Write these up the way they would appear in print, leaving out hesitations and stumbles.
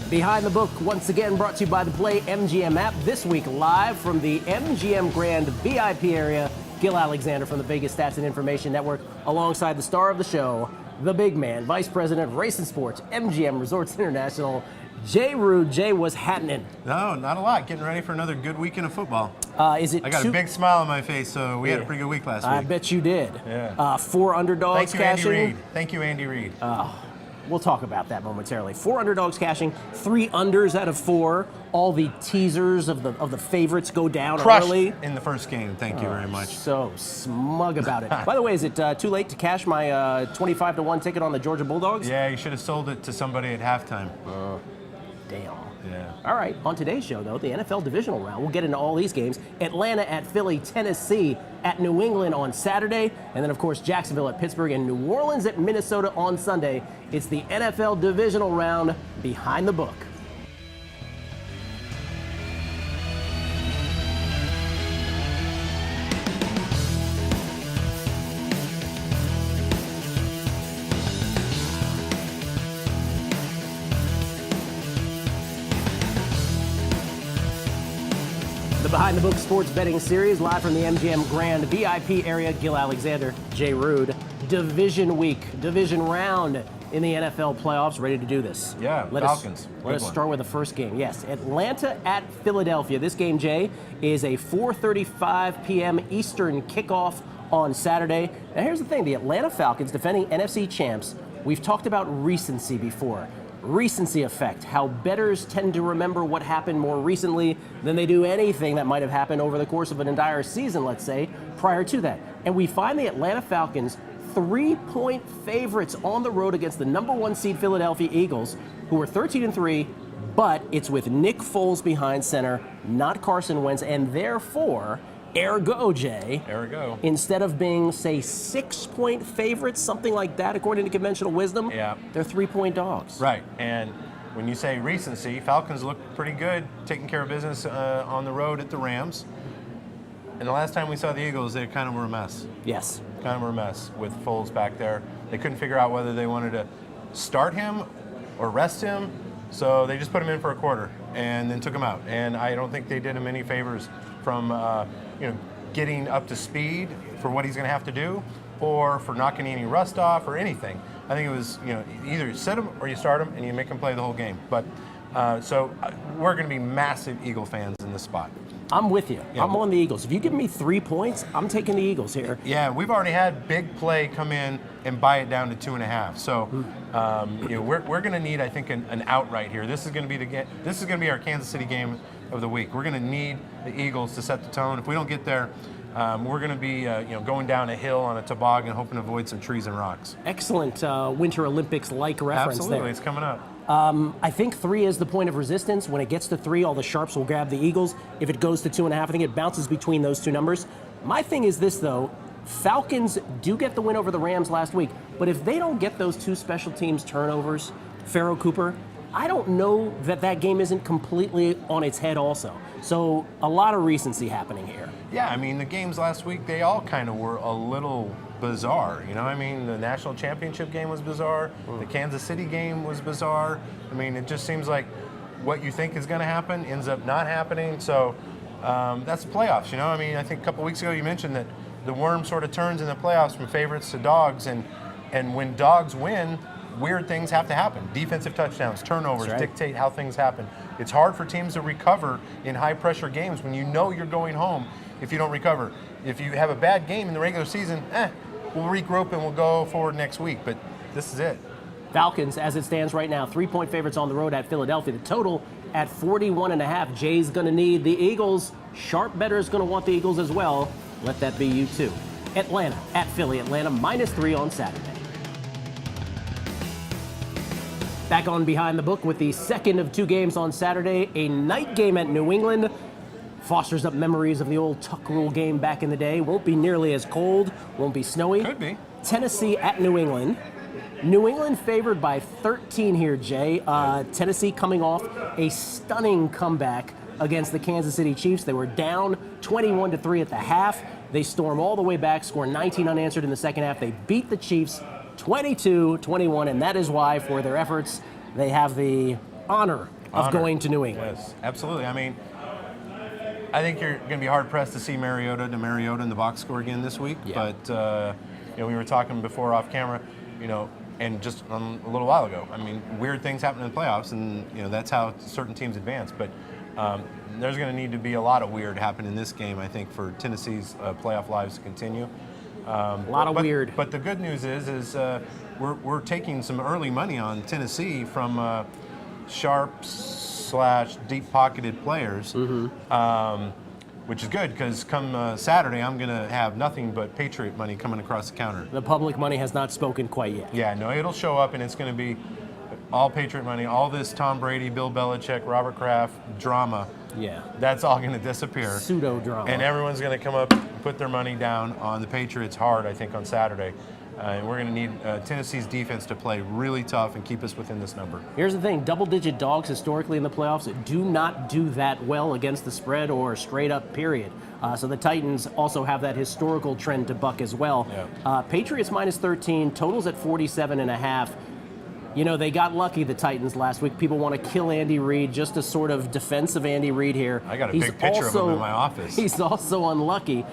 Behind the Book, once again brought to you by the Play MGM app. This week, live from the MGM Grand VIP area, Gil Alexander from the Vegas Stats and Information Network, alongside the star of the show, the big man, Vice President of Race and Sports, MGM Resorts International, Jay Rude. Jay, what's happening? No, not a lot. Getting ready for another good weekend of football. I got a big smile on my face, so we had a pretty good week last week. I bet you did. Yeah. 4 underdogs cashing. Thank you, Andy Reid. We'll talk about that momentarily. 4 underdogs cashing, 3 unders out of 4. All the teasers of the favorites go down Crushed early. in the first game. Thank you very much. So smug about it. By the way, is it too late to cash my 25-1 ticket on the Georgia Bulldogs? Yeah, you should have sold it to somebody at halftime. Damn. Yeah. All right, on today's show, though, the NFL divisional round. We'll get into all these games. Atlanta at Philly, Tennessee at New England on Saturday, and then, of course, Jacksonville at Pittsburgh and New Orleans at Minnesota on Sunday. It's the NFL divisional round. Behind the Book. Behind the Book Sports Betting Series, live from the MGM Grand VIP area. Gil Alexander, Jay Rude. Division week, division round in the NFL playoffs. Ready to do this? Yeah, Falcons. Let us start with the first game. Yes, Atlanta at Philadelphia. This game, Jay, is a 4:35 p.m. Eastern kickoff on Saturday. Now, here's the thing. The Atlanta Falcons, defending NFC champs, we've talked about recency before. Recency effect, how bettors tend to remember what happened more recently than they do anything that might have happened over the course of an entire season, let's say, prior to that. And we find the Atlanta Falcons 3-point favorites on the road against the number 1 seed Philadelphia Eagles, who are 13-3, but it's with Nick Foles behind center, not Carson Wentz, and therefore, ergo, Jay, instead of being, say, 6-point favorites, something like that, according to conventional wisdom, they're 3-point dogs. Right, and when you say recency, Falcons look pretty good, taking care of business on the road at the Rams. And the last time we saw the Eagles, they kind of were a mess. Yes. Kind of were a mess with Foles back there. They couldn't figure out whether they wanted to start him or rest him, so they just put him in for a quarter and then took him out. And I don't think they did him any favors from getting up to speed for what he's going to have to do, or for knocking any rust off or anything. I think it was either you sit him or you start him and you make him play the whole game. But so we're going to be massive Eagle fans in this spot. I'm with you. Yeah. I'm on the Eagles. If you give me 3 points, I'm taking the Eagles here. Yeah, we've already had big play come in and buy it down to 2.5. So we're going to need, I think, an outright here. This is going to be our Kansas City game of the week. We're going to need the Eagles to set the tone. If we don't get there, we're going to be going down a hill on a toboggan, hoping to avoid some trees and rocks. Excellent Winter Olympics-like reference. Absolutely, there. It's coming up. I think 3 is the point of resistance. When it gets to 3, all the sharps will grab the Eagles. If it goes to 2.5, I think it bounces between those 2 numbers. My thing is this, though. Falcons do get the win over the Rams last week, but if they don't get those 2 special teams turnovers, Pharaoh Cooper, I don't know that game isn't completely on its head also. So a lot of recency happening here. Yeah, I mean, the games last week, they all kind of were a little bizarre. I mean, the national championship game was bizarre. The Kansas City game was bizarre. I mean, it just seems like what you think is going to happen ends up not happening. So that's the playoffs, I mean, I think a couple weeks ago you mentioned that the worm sort of turns in the playoffs from favorites to dogs. And when dogs win, weird things have to happen. Defensive touchdowns, turnovers dictate how things happen. It's hard for teams to recover in high-pressure games when you're going home if you don't recover. If you have a bad game in the regular season, we'll regroup and we'll go forward next week. But this is it. Falcons, as it stands right now, 3-point favorites on the road at Philadelphia. The total at 41.5. Jay's going to need the Eagles. Sharp bettors going to want the Eagles as well. Let that be you, too. Atlanta at Philly. Atlanta -3 on Saturday. Back on Behind the Book with the second of 2 games on Saturday. A night game at New England. Fosters up memories of the old Tuck Rule game back in the day. Won't be nearly as cold. Won't be snowy. Could be. Tennessee at New England. New England favored by 13 here, Jay. Tennessee coming off a stunning comeback against the Kansas City Chiefs. They were down 21-3 at the half. They storm all the way back, score 19 unanswered in the second half. They beat the Chiefs 22-21, and that is why, for their efforts, they have the honor of Honor. going to New England. Yes, absolutely. I mean, I think you're going to be hard pressed to see Mariota in the box score again this week. Yeah. But we were talking before off camera, and just a little while ago. I mean, weird things happen in the playoffs, and that's how certain teams advance. But there's going to need to be a lot of weird happen in this game, I think, for Tennessee's playoff lives to continue. A lot of weird. But the good news is we're taking some early money on Tennessee from sharp/deep-pocketed players, which is good because come Saturday I'm going to have nothing but Patriot money coming across the counter. The public money has not spoken quite yet. Yeah, no, it'll show up and it's going to be all Patriot money, all this Tom Brady, Bill Belichick, Robert Kraft drama. Yeah. That's all going to disappear. Pseudo drama. And everyone's going to come up and put their money down on the Patriots hard, I think, on Saturday. And we're going to need Tennessee's defense to play really tough and keep us within this number. Here's the thing, double-digit dogs historically in the playoffs do not do that well against the spread or straight up, period. So the Titans also have that historical trend to buck as well. Yeah. Patriots minus 13, totals at 47.5. They got lucky, the Titans, last week. People want to kill Andy Reid, just a sort of defense of Andy Reid here. I got a big picture of him in my office. He's also unlucky.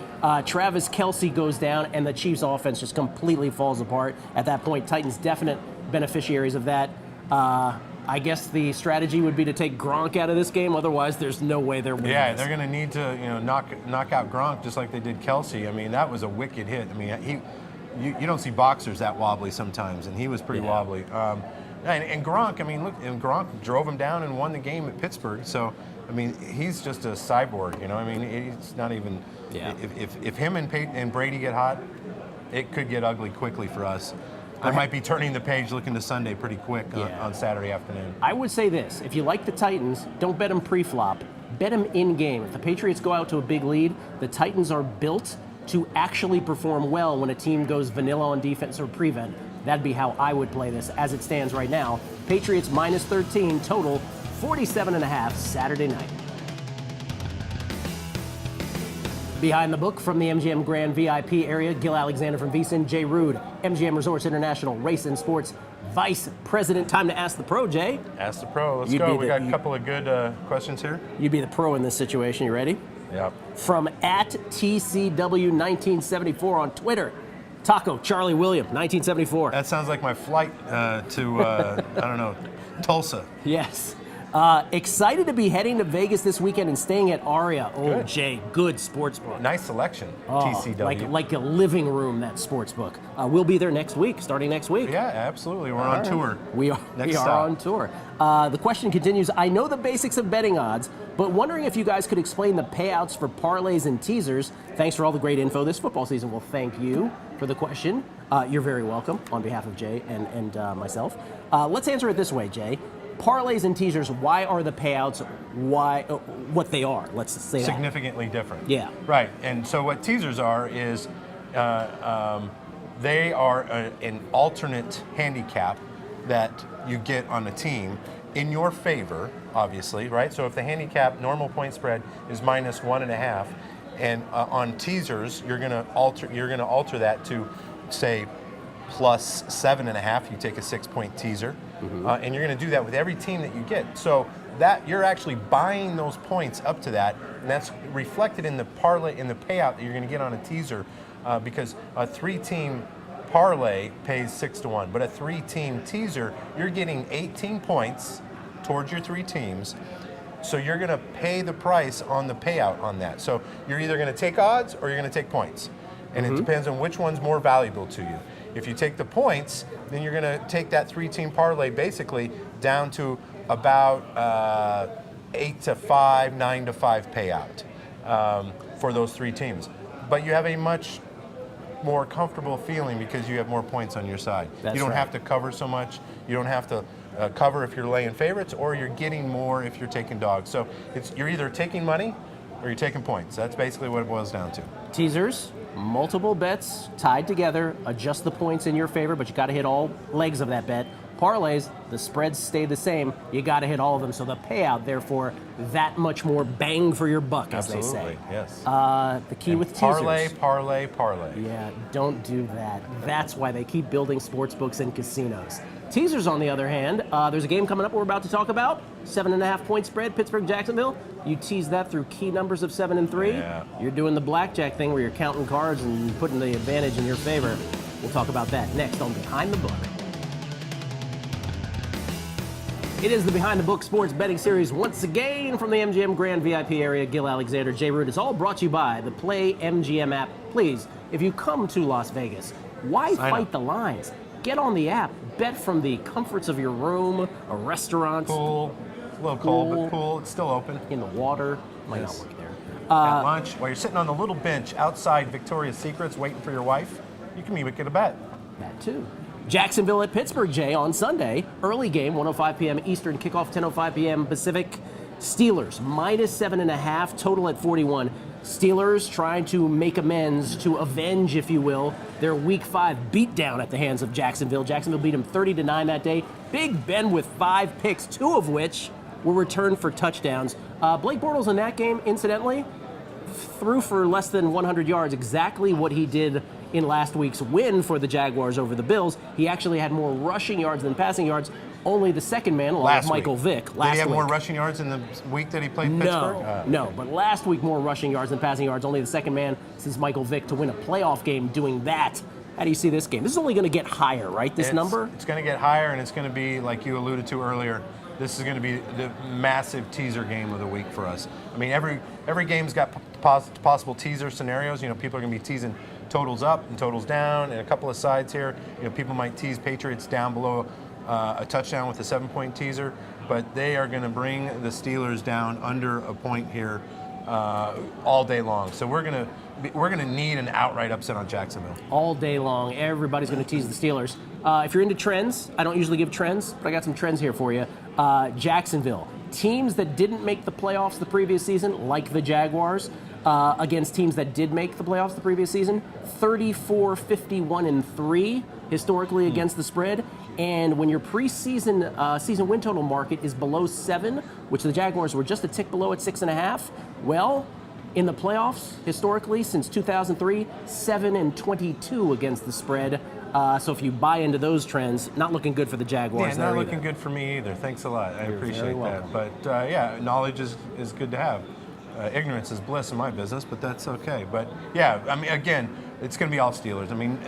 Travis Kelce goes down, and the Chiefs' offense just completely falls apart. At that point, Titans definite beneficiaries of that. I guess the strategy would be to take Gronk out of this game. Otherwise, there's no way they're winning. Yeah, this. they're going to need to knock out Gronk just like they did Kelce. I mean, that was a wicked hit. I mean, you don't see boxers that wobbly sometimes, and he was pretty wobbly. And Gronk, I mean, look, and Gronk drove him down and won the game at Pittsburgh. So, I mean, he's just a cyborg. I mean, it's not even. Yeah. If him and Brady get hot, it could get ugly quickly for us. I might be turning the page looking to Sunday pretty quick on Saturday afternoon. I would say this: if you like the Titans, don't bet them pre-flop. Bet them in-game. If the Patriots go out to a big lead, the Titans are built to actually perform well when a team goes vanilla on defense or prevent. That'd be how I would play this as it stands right now. Patriots minus 13, total 47.5 Saturday night. Behind the book from the MGM Grand VIP area, Gil Alexander from VSiN, Jay Rude, MGM Resorts International Race and Sports Vice President. Time to ask the pro, Jay. Ask the pro. Let's go. We got a couple of good questions here. You'd be the pro in this situation. You ready? Yep. From @TCW1974 on Twitter, Taco Charlie William, 1974. That sounds like my flight to, I don't know, Tulsa. Yes. Excited to be heading to Vegas this weekend and staying at Aria. Oh, Good. Jay, good sports book. Nice selection, TCW. Like a living room, that sports book. We'll be there next week, starting next week. Yeah, absolutely. We're on tour. We are on tour. The question continues. I know the basics of betting odds, but wondering if you guys could explain the payouts for parlays and teasers. Thanks for all the great info this football season. Well, thank you for the question. You're very welcome on behalf of Jay and myself. Let's answer it this way, Jay. Parlays and teasers, why are the payouts what they are? Let's say that. Significantly different. Yeah. Right. And so what teasers are is they are an alternate handicap that you get on a team in your favor, obviously, right? So if the handicap normal point spread is minus 1.5, and on teasers you're gonna alter that to say plus 7.5. You take a 6-point teaser, and you're going to do that with every team that you get. So that you're actually buying those points up to that, and that's reflected in the parlay, in the payout that you're going to get on a teaser, because a 3-team parlay pays 6-1, but a 3-team teaser, you're getting 18 points towards your 3 teams. So you're going to pay the price on the payout on that. So you're either going to take odds or you're going to take points, and it depends on which one's more valuable to you. If you take the points, then you're going to take that 3-team parlay basically down to about 8-5, 9-5 payout for those 3 teams. But you have a much more comfortable feeling because you have more points on your side. That's you don't right. have to cover so much. You don't have to cover if you're laying favorites, or you're getting more if you're taking dogs. So you're either taking money or you're taking points. That's basically what it boils down to. Teasers, multiple bets tied together, adjust the points in your favor, but you got to hit all legs of that bet. Parlays, the spreads stay the same. You got to hit all of them, so the payout, therefore, that much more bang for your buck, as they say. Yes. The key with teasers. Parlay. Yeah, don't do that. That's why they keep building sports books and casinos. Teasers, on the other hand, there's a game coming up we're about to talk about. 7.5 point spread, Pittsburgh, Jacksonville. You tease that through key numbers of 7 and 3. Yeah. You're doing the blackjack thing where you're counting cards and putting the advantage in your favor. We'll talk about that next on Behind the Book. It is the Behind the Book Sports Betting Series once again from the MGM Grand VIP area. Gil Alexander, Jay Root. It's all brought to you by the Play MGM app. Please, if you come to Las Vegas, why fight the lines? Get on the app. Bet from the comforts of your room, a restaurant. Pool. A little cold, but pool. It's still open. In the water. Might Yes. not work there. At lunch, while you're sitting on the little bench outside Victoria's Secrets waiting for your wife, you can maybe get a bet. That too. Jacksonville at Pittsburgh, Jay, on Sunday. Early game, 1:05 p.m. Eastern, kickoff 10:05 p.m. Pacific. Steelers, minus 7.5, total at 41. Steelers trying to make amends, to avenge, if you will, their Week 5 beatdown at the hands of Jacksonville. Jacksonville beat them 30-9 that day. Big Ben with 5 picks, 2 of which were returned for touchdowns. Blake Bortles in that game, incidentally, threw for less than 100 yards, exactly what he did in last week's win for the Jaguars over the Bills. He actually had more rushing yards than passing yards. Only the second man, along with Michael Vick, last week. Did he have more rushing yards in the week that he played Pittsburgh? No, but last week more rushing yards than passing yards. Only the second man since Michael Vick to win a playoff game doing that. How do you see this game? This is only going to get higher, right, this number? It's going to get higher, and it's going to be, like you alluded to earlier, this is going to be the massive teaser game of the week for us. I mean, every game's got possible teaser scenarios. You know, people are going to be teasing totals up and totals down, and a couple of sides here. You know, people might tease Patriots down below a touchdown with a 7-point teaser, but they are going to bring the Steelers down under a point here all day long. So we're going to need an outright upset on Jacksonville. All day long, everybody's going to tease the Steelers. If you're into trends, I don't usually give trends, but I got some trends here for you. Jacksonville, teams that didn't make the playoffs the previous season, like the Jaguars, against teams that did make the playoffs the previous season, 34-51-3 historically against the spread. And when your preseason season win total market is below 7, which the Jaguars were just a tick below at 6.5, well, in the playoffs, historically, since 2003, 7-22 against the spread. So if you buy into those trends, not looking good for the Jaguars. Yeah, not looking good for me either. Thanks a lot. I appreciate that. But yeah, knowledge is good to have. Ignorance is bliss in my business, but that's okay. But yeah, I mean, again, it's going to be all Steelers. I mean,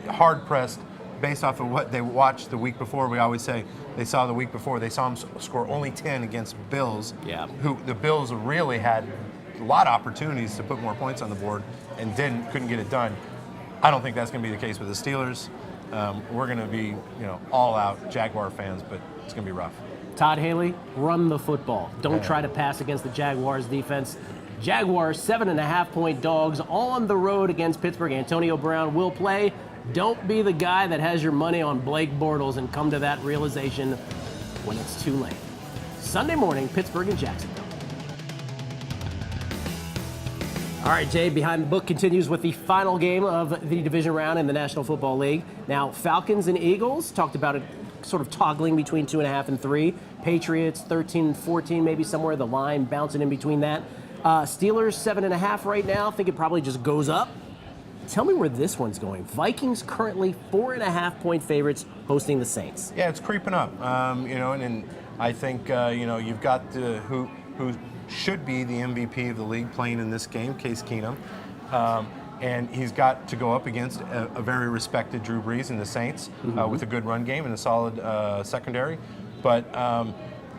hard pressed. Based off of what they watched the week before, we always say they saw the week before. They saw them score only 10 against Bills, who the Bills really had a lot of opportunities to put more points on the board and couldn't get it done. I don't think that's going to be the case with the Steelers. We're going to be, all out Jaguar fans, but it's going to be rough. Todd Haley, run the football. Don't try to pass against the Jaguars defense. Jaguars 7.5-point dogs on the road against Pittsburgh. Antonio Brown will play. Don't be the guy that has your money on Blake Bortles and come to that realization when it's too late. Sunday morning, Pittsburgh and Jacksonville. All right, Jay, Behind the Book continues with the final game of the division round in the National Football League. Now, Falcons and Eagles, talked about it sort of toggling between 2.5 and 3. Patriots 13-14, maybe somewhere, the line bouncing in between that. Steelers 7.5 right now. I think it probably just goes up. Tell me where this one's going. Vikings currently 4.5-point favorites hosting the Saints. Yeah, it's creeping up. And I think you've got who should be the MVP of the league playing in this game, Case Keenum, and he's got to go up against a very respected Drew Brees in the Saints with a good run game and a solid secondary. But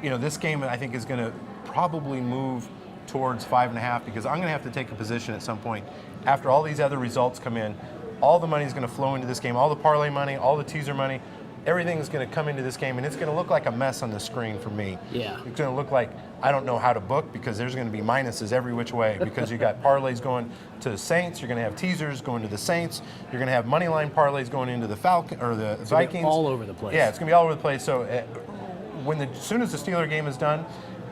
this game I think is going to probably move towards 5.5 because I'm going to have to take a position at some point. After all these other results come in, all the money is going to flow into this game, all the parlay money, all the teaser money, everything is going to come into this game, and it's going to look like a mess on the screen for me. Yeah. It's going to look like I don't know how to book because there's going to be minuses every which way because you got parlays going to the Saints, you're going to have teasers going to the Saints, you're going to have money line parlays going into the Vikings. All over the place. Yeah, it's going to be all over the place. So as soon as the Steeler game is done,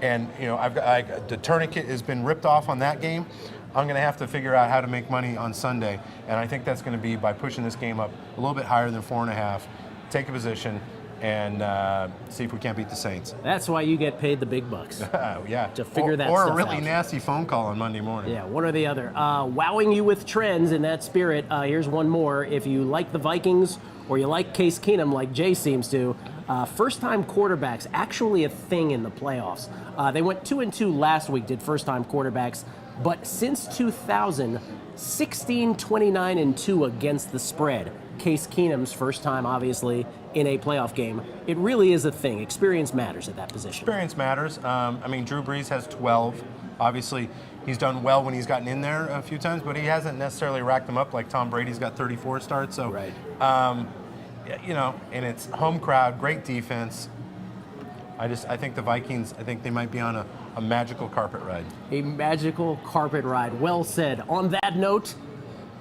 and the tourniquet has been ripped off on that game, I'm going to have to figure out how to make money on Sunday, and I think that's going to be by pushing this game up a little bit higher than 4.5, take a position, and see if we can't beat the Saints. That's why you get paid the big bucks. Yeah. To figure that or stuff a really out. nasty phone call on Monday morning. Yeah, one or the other. Wowing you with trends in that spirit. Here's one more. If you like the Vikings or you like Case Keenum like Jay seems to, first-time quarterbacks actually a thing in the playoffs. They went 2-2 last week, did first-time quarterbacks, but since 2000, 16, 29, and 2 against the spread. Case Keenum's first time, obviously, in a playoff game. It really is a thing. Experience matters at that position. Experience matters. I mean, Drew Brees has 12. Obviously, he's done well when he's gotten in there a few times, but he hasn't necessarily racked them up like Tom Brady's got 34 starts. So, Right. you know, and it's home crowd, great defense. I think the Vikings, I think they might be on a magical carpet ride. A magical carpet ride. Well said. On that note,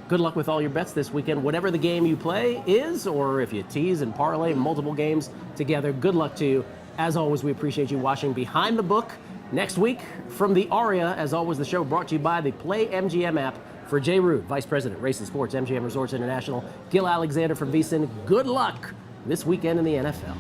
good luck with all your bets this weekend. Whatever the game you play is, or if you tease and parlay multiple games together, good luck to you. As always, we appreciate you watching Behind the Book. Next week, from the Aria, as always, the show brought to you by the Play MGM app. For Jay Root, Vice President, Race and Sports, MGM Resorts International, Gil Alexander from VSiN, good luck this weekend in the NFL.